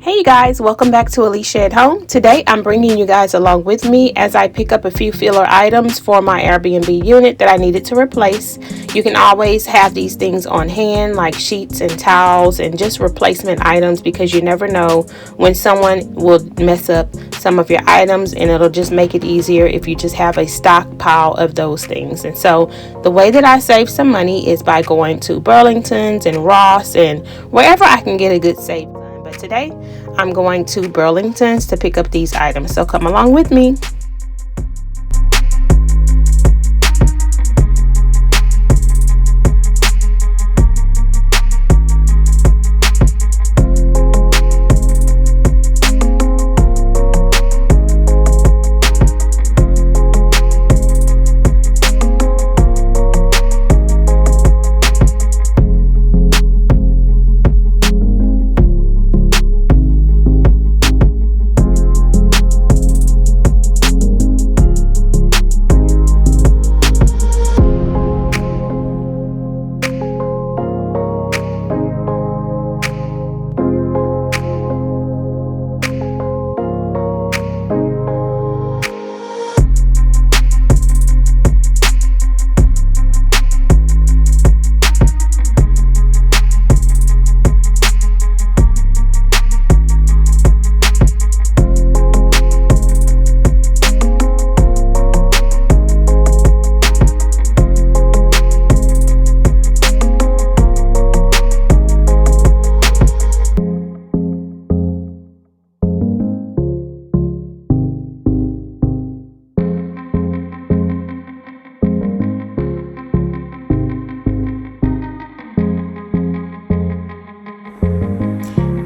Hey guys, welcome back to Alecia at Home. Today I'm bringing you guys along with me as I pick up a few filler items for my Airbnb unit that I needed to replace. You can always have these things on hand, like sheets and towels and just replacement items, because you never know when someone will mess up some of your items, and it'll just make it easier if you just have a stockpile of those things. And so the way that I save some money is by going to Burlington's and Ross and wherever I can get a good save. But today I'm going to Burlington's to pick up these items, so come along with me.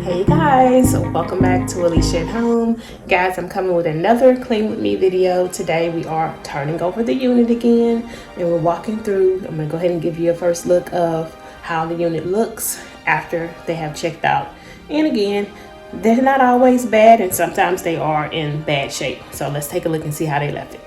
Hey guys, welcome back to Alecia at Home. Guys, I'm coming with another clean with me video. Today we are turning over the unit again and we're walking through. I'm gonna go ahead and give you a first look of how the unit looks after they have checked out. And again, they're not always bad, and sometimes they are in bad shape. So let's take a look and see how they left it.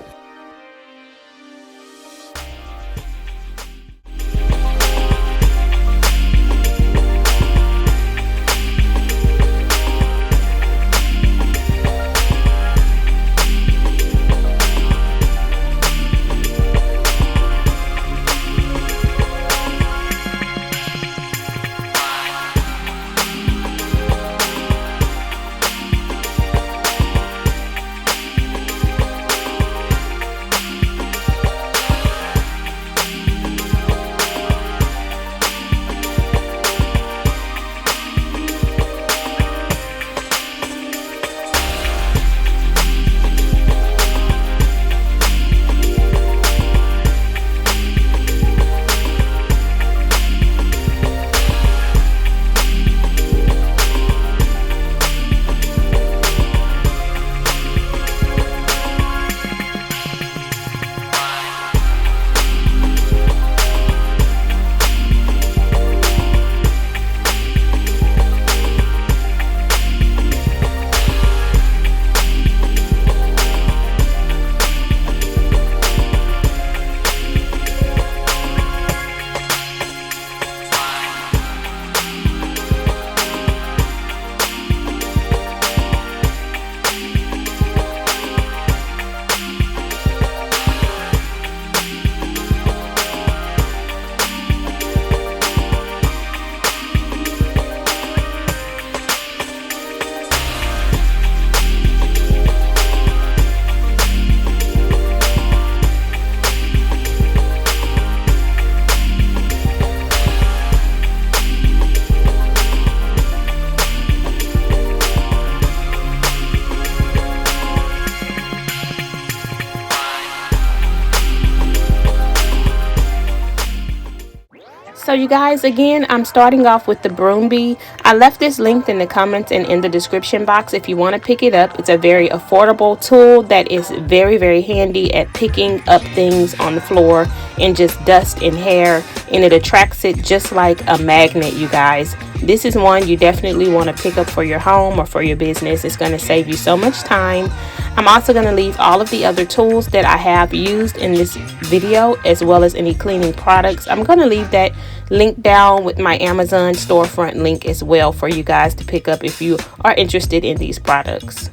So you guys, again, I'm starting off with the Broombi. I left this linked in the comments and in the description box if you want to pick it up. It's a very affordable tool that is very, very handy at picking up things on the floor and just dust and hair, and it attracts it just like a magnet, you guys. This is one you definitely want to pick up for your home or for your business. It's going to save you so much time. I'm also going to leave all of the other tools that I have used in this video, as well as any cleaning products. I'm going to leave that link down with my Amazon storefront link as well for you guys to pick up if you are interested in these products.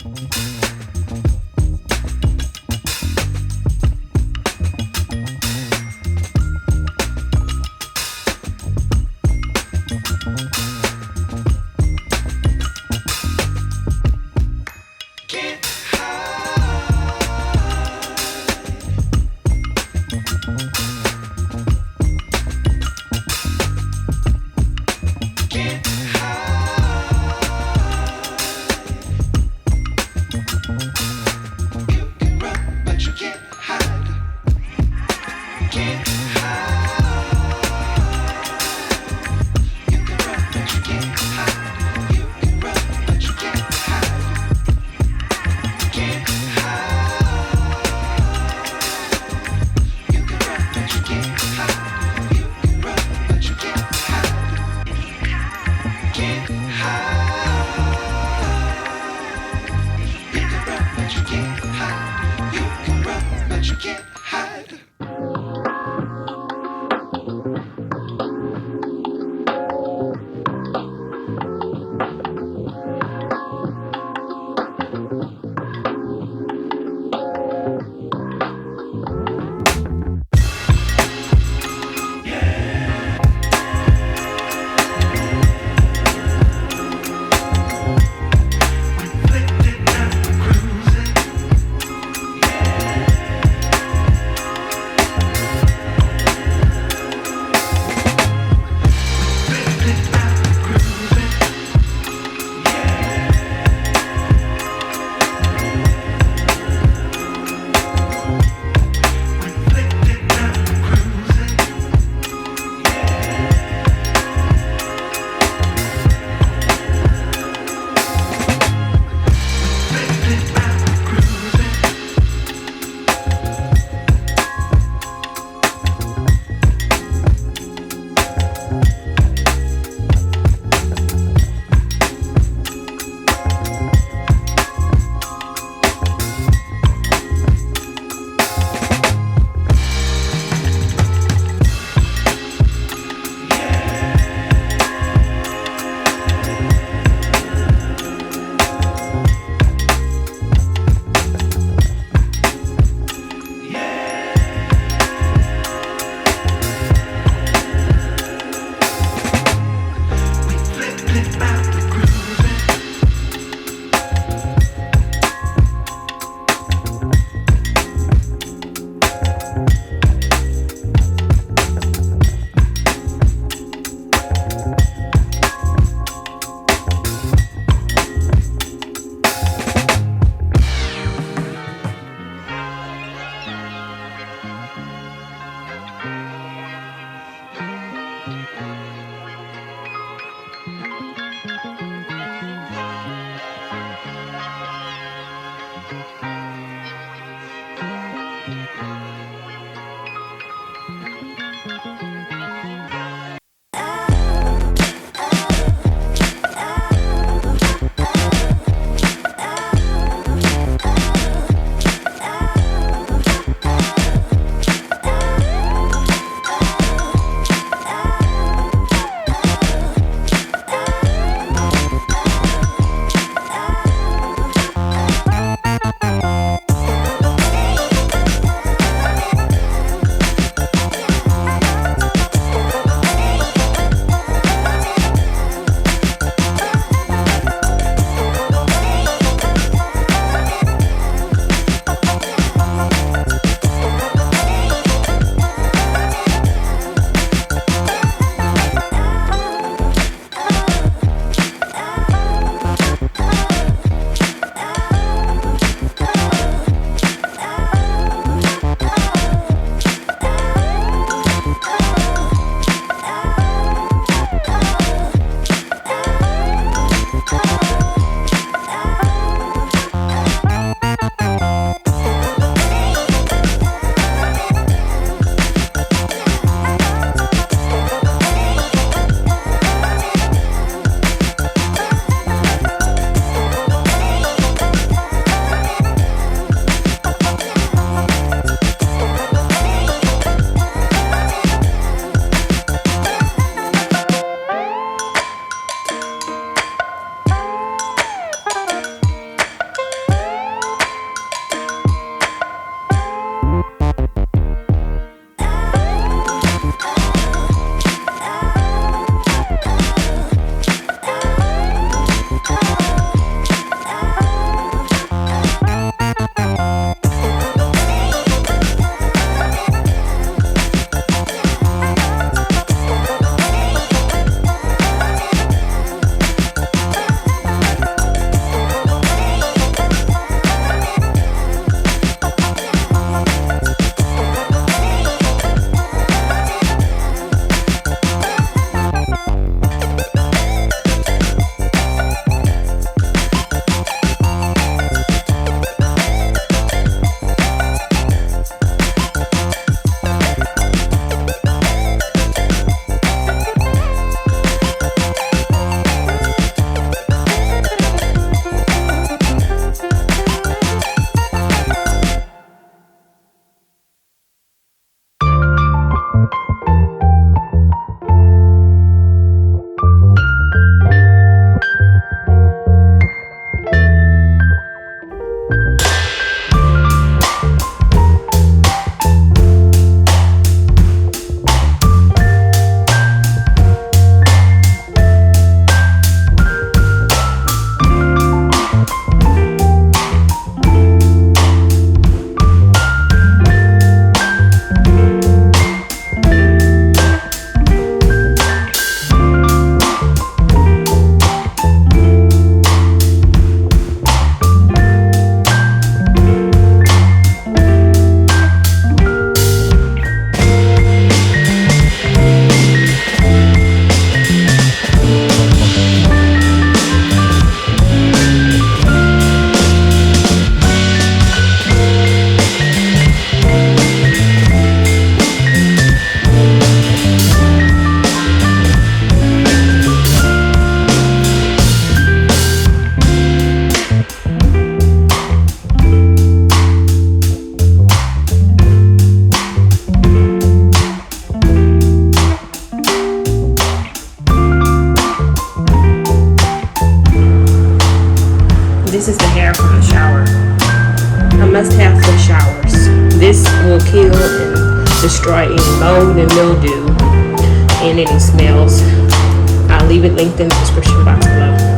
This is the hair from the shower. A must-have for showers. This will kill and destroy any mold and mildew and any smells. I'll leave it linked in the description box below.